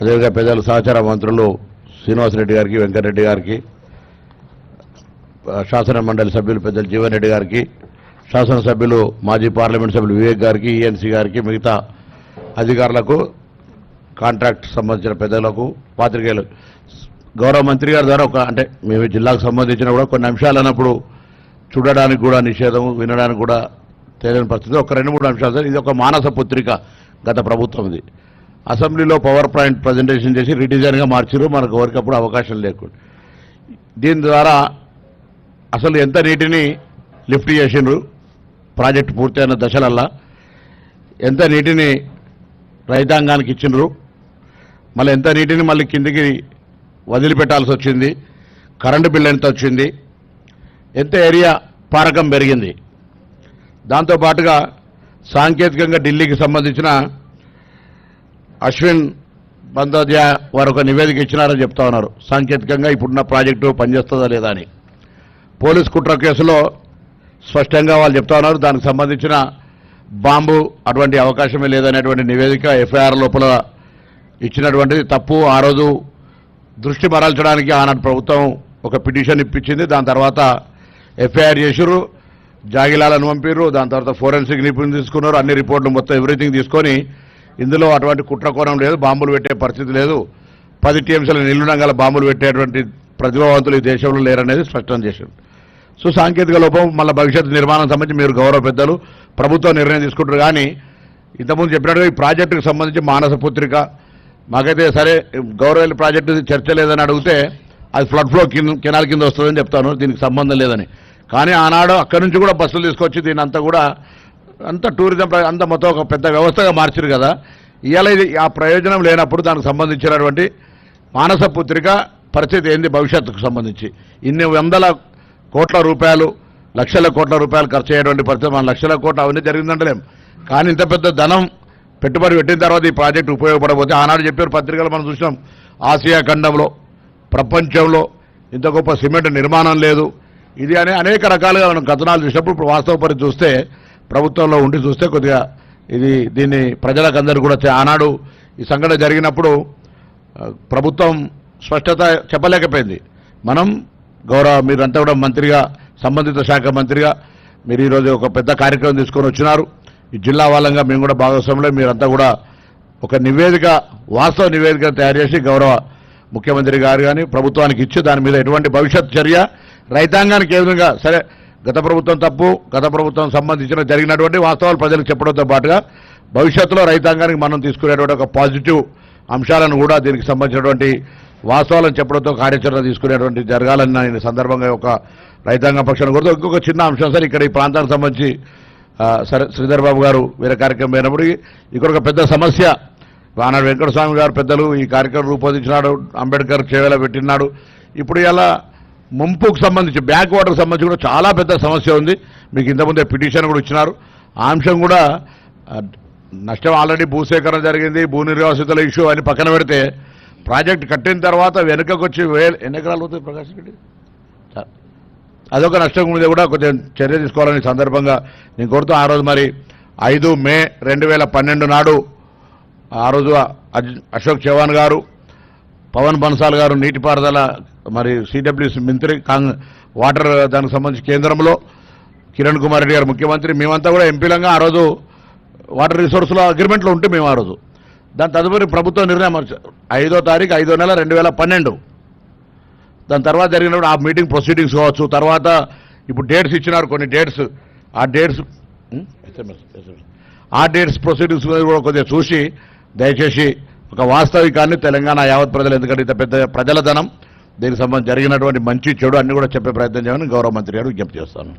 అదేవిధంగా పెద్దలు సహచార మంత్రులు శ్రీనివాసరెడ్డి గారికి, వెంకటరెడ్డి గారికి, శాసన మండలి సభ్యులు పెద్దలు జీవన్ రెడ్డి గారికి, శాసనసభ్యులు మాజీ పార్లమెంట్ సభ్యులు వివేక్ గారికి, ఈఎన్సీ గారికి, మిగతా అధికారులకు, కాంట్రాక్ట్ సంబంధించిన పెద్దలకు, పాత్రికేయులు, గౌరవ మంత్రి గారి ద్వారా అంటే మేము జిల్లాకు సంబంధించిన కూడా కొన్ని అంశాలు అన్నప్పుడు చూడడానికి కూడా నిషేధం, వినడానికి కూడా తెలియని పరిస్థితి. ఒక 2-3 అంశాలు. ఇది ఒక మానస పుత్రిక గత ప్రభుత్వంది. అసెంబ్లీలో పవర్ పాయింట్ ప్రజెంటేషన్ చేసి రిడిజైన్గా మార్చారు, మనకు ఎవరికప్పుడు అవకాశం లేకుండా. దీని ద్వారా అసలు ఎంత నీటిని లిఫ్ట్ చేసిండ్రు ప్రాజెక్టు పూర్తయిన దశలల్లా, ఎంత నీటిని రైతాంగానికి ఇచ్చిండ్రు, మళ్ళీ ఎంత నీటిని మళ్ళీ కిందికి వదిలిపెట్టాల్సి వచ్చింది, కరెంటు బిల్లు ఎంత వచ్చింది, ఎంత ఏరియా పారకం పెరిగింది. దాంతోపాటుగా సాంకేతికంగా ఢిల్లీకి సంబంధించిన అశ్విన్ బందోద్యా వారు ఒక నివేదిక ఇచ్చినారని చెప్తా ఉన్నారు. సాంకేతికంగా ఇప్పుడున్న ప్రాజెక్టు పనిచేస్తుందా లేదా అని. పోలీస్ కుట్ర కేసులో స్పష్టంగా వాళ్ళు చెప్తా ఉన్నారు, దానికి సంబంధించిన బాంబు అటువంటి అవకాశమే లేదనేటువంటి నివేదిక ఎఫ్ఐఆర్ లోపల ఇచ్చినటువంటిది తప్పు. ఆ రోజు దృష్టి మరల్చడానికి ఆనాటి ప్రభుత్వం ఒక పిటిషన్ ఇప్పించింది. దాని తర్వాత ఎఫ్ఐఆర్ చేసిర్రు, జాగిలాలను పంపిర్రు, దాని తర్వాత ఫోరెన్సిక్ నిపుణులు తీసుకున్నారు, అన్ని రిపోర్ట్లు మొత్తం ఎవ్రీథింగ్ తీసుకొని ఇందులో అటువంటి కుట్రకోణం లేదు, బాంబులు పెట్టే పరిస్థితి లేదు, 10 టీఎంసీల నిల్లునంగల బాంబులు పెట్టేటువంటి ప్రతిభావంతులు ఈ దేశంలో లేరనేది స్పష్టం చేశారు. సో సాంకేతిక లోపం మళ్ళీ భవిష్యత్తు నిర్మాణం సంబంధించి మీరు గౌరవ పెద్దలు ప్రభుత్వం నిర్ణయం తీసుకుంటారు. కానీ ఇంతకుముందు చెప్పినట్టుగా ఈ ప్రాజెక్టుకు సంబంధించి మానస పుత్రిక మాకైతే సరే గౌరవ ప్రాజెక్టు చర్చ లేదని అడిగితే అది ఫ్లడ్ ఫ్లో కెనాల్ కింద వస్తుందని చెప్తాను, దీనికి సంబంధం లేదని. కానీ ఆనాడు అక్కడి నుంచి కూడా బస్సులు తీసుకొచ్చి దీని అంతా కూడా అంత టూరిజం అంతా మొత్తం ఒక పెద్ద వ్యవస్థగా మార్చారు కదా. ఇవాళ ఇది ఆ ప్రయోజనం లేనప్పుడు దానికి సంబంధించినటువంటి మానస పుత్రిక పరిస్థితి ఏంది భవిష్యత్తుకు సంబంధించి. ఇన్ని వందల కోట్ల రూపాయలు, లక్షల కోట్ల రూపాయలు ఖర్చు అయ్యేటువంటి పరిస్థితి, మన లక్షల కోట్ల అవన్నీ జరిగిందంటలేం. కానీ ఇంత పెద్ద ధనం పెట్టుబడి పెట్టిన తర్వాత ఈ ప్రాజెక్టు ఉపయోగపడబోతే ఆనాడు చెప్పారు పత్రికలు మనం చూసినాం, ఆసియా ఖండంలో ప్రపంచంలో ఇంత గొప్ప సిమెంట్ నిర్మాణం లేదు ఇది అని అనేక రకాలుగా మనం కథనాలు చూసినప్పుడు ఇప్పుడు వాస్తవ పరిస్థితి చూస్తే ప్రభుత్వంలో ఉండి చూస్తే కొద్దిగా దీన్ని ప్రజలకందరూ కూడా ఆనాడు ఈ సంఘటన జరిగినప్పుడు ప్రభుత్వం స్పష్టత చెప్పలేకపోయింది. మనం మీరంతా కూడా మంత్రిగా, సంబంధిత శాఖ మంత్రిగా మీరు ఈరోజు ఒక పెద్ద కార్యక్రమం తీసుకొని వచ్చినారు. ఈ జిల్లా వాళ్ళంగా మేము కూడా భాగస్వాములే, మీరంతా కూడా ఒక నివేదిక, వాస్తవ నివేదిక తయారు చేసి గౌరవ ముఖ్యమంత్రి గారు కానీ ప్రభుత్వానికి ఇచ్చి దాని మీద ఎటువంటి భవిష్యత్ చర్య రైతాంగానికి ఏ విధంగా సరే గత ప్రభుత్వం తప్పు, గత ప్రభుత్వం సంబంధించిన జరిగినటువంటి వాస్తవాలు ప్రజలకు చెప్పడంతో పాటుగా భవిష్యత్తులో రైతాంగానికి మనం తీసుకునేటువంటి ఒక పాజిటివ్ అంశాలను కూడా దీనికి సంబంధించినటువంటి వాస్తవాలను చెప్పడంతో కార్యాచరణ తీసుకునేటువంటి జరగాలని నేను సందర్భంగా ఒక రైతాంగ పక్షాన్ని కోరుతూ ఇంకొక చిన్న అంశం సార్, ఇక్కడ ఈ ప్రాంతానికి సంబంధించి సరే శ్రీధర్ బాబు గారు వేరే కార్యక్రమం అయినప్పుడు ఇక్కడ ఒక పెద్ద సమస్య, ఆనాడు వెంకటస్వామి గారు పెద్దలు ఈ కార్యక్రమం రూపొందించినాడు, అంబేద్కర్ చేవేళ పెట్టినాడు. ఇప్పుడు ఇలా ముంపుకు సంబంధించి బ్యాక్ వాటర్కి సంబంధించి కూడా చాలా పెద్ద సమస్య ఉంది. మీకు ఇంతకుముందే పిటిషన్ కూడా ఇచ్చినారు. ఆ అంశం కూడా నష్టం ఆల్రెడీ భూసేకరణ జరిగింది, భూ నిర్వాసితుల ఇష్యూ అని పక్కన పెడితే ప్రాజెక్ట్ కట్టిన తర్వాత వెనుకకు వచ్చి ఎన్ని ఎకరాలు అవుతుంది ప్రకాష్ రెడ్డి, అదొక నష్టం మీద కూడా కొంచెం చర్య తీసుకోవాలని సందర్భంగా నేను కోరుతూ ఆ రోజు మరి 5 మే 2012 నాడు ఆ రోజు అశోక్ చవాన్ గారు, పవన్ బన్సాల్ గారు నీటిపారుదల మరి సిడబ్ల్యూసీ మంత్రి, వాటర్ దానికి సంబంధించి కేంద్రంలో కిరణ్ కుమార్ రెడ్డి గారు ముఖ్యమంత్రి, మేమంతా కూడా ఎంపీలంగా ఆ రోజు వాటర్ రిసోర్స్లో అగ్రిమెంట్లో ఉంటే మేము ఆ రోజు దాని తదుపరి ప్రభుత్వ నిర్ణయం 5వ తారీఖు 5వ నెల 2012 దాని తర్వాత జరిగినప్పుడు ఆ మీటింగ్ ప్రొసీడింగ్స్ కావచ్చు, తర్వాత ఇప్పుడు డేట్స్ ఇచ్చినారు కొన్ని డేట్స్, ఆ డేట్స్ ప్రొసీడింగ్స్ కూడా కొద్దిగా చూసి దయచేసి ఒక వాస్తవికాన్ని తెలంగాణ యావత్ ప్రజలు, ఎందుకంటే ఇంత పెద్ద ప్రజల ధనం, దీనికి సంబంధించి జరిగినటువంటి మంచి చెడు అన్ని కూడా చెప్పే ప్రయత్నం చేయాలని గౌరవ మంత్రి గారు విజ్ఞప్తి చేస్తాను.